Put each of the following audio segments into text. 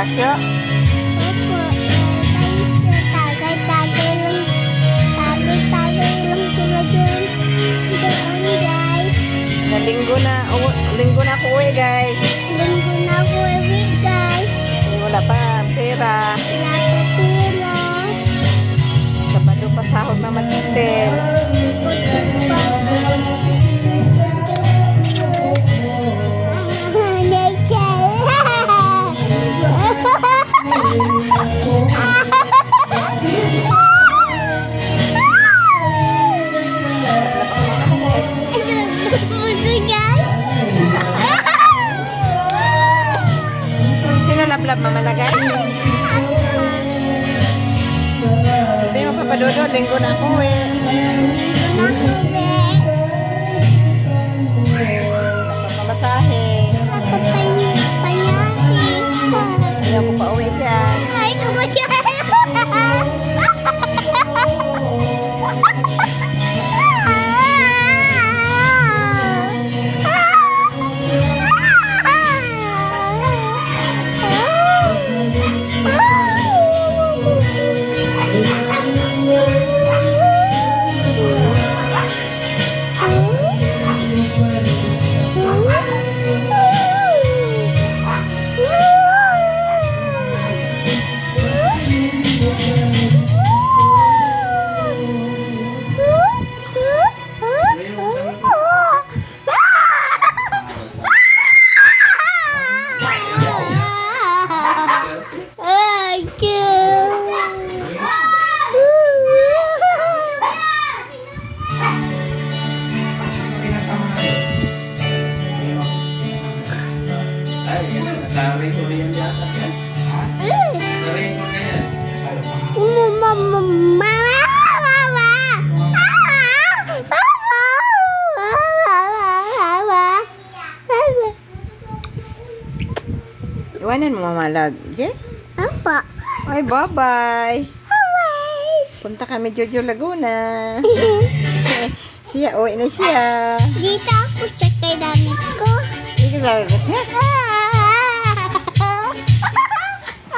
palasyo? Opo, tagay-tagay lang. Tagay-tagay lang sila doon. Doon, guys. Linggo na ako uwi, guys. Linggo na ako uwi, guys. Wala pa pera. Wala pa pera. Sabado pa sahod na matitil. Sino lablab mamalagay? Hindi mo papadodo, linggo na ako uwi. Napapamasahe. Hindi ako pa uwi dyan. Ay, kumayan! Taray ko rin yata yan. Ha? Taray ko na yan. Iwanan mo mamalag. Je? Apa? Ay, bye-bye. Punta kami Jojo Laguna. Siya, uwi na siya. Dito ako sa kay damit ko. Hindi ka sabi ko.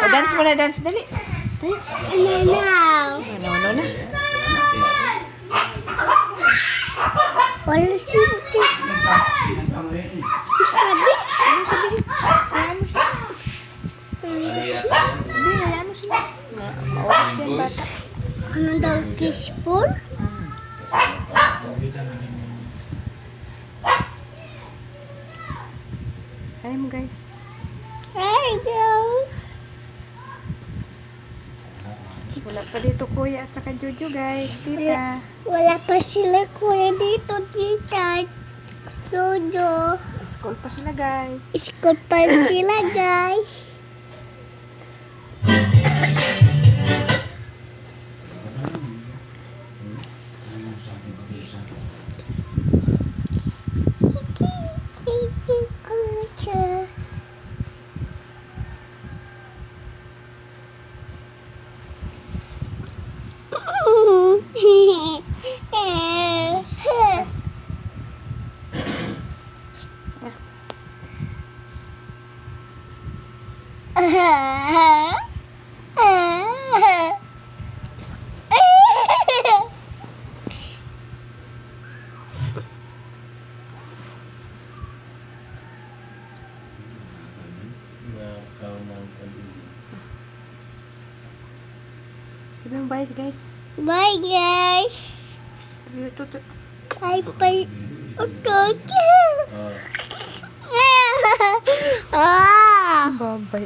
Dance mo na, dance. Dali. Tayo. Ano? Ano na. Wala sinti. Sabi? Ano sabihin? Hayaan mo siya. Hindi, hayaan mo siya. Mawag yan, bata. Ano daw, teaspoon? Hi mo, guys. There you go. Wala pa dito kuya at saka Jojo, guys. Tita. Wala pa sila kuya dito, tita. Jojo. School pa sila, guys. School pa sila, guys. Sabi mo, bye, guys. Bye, guys. Bye, bye. Okay. Bye-bye.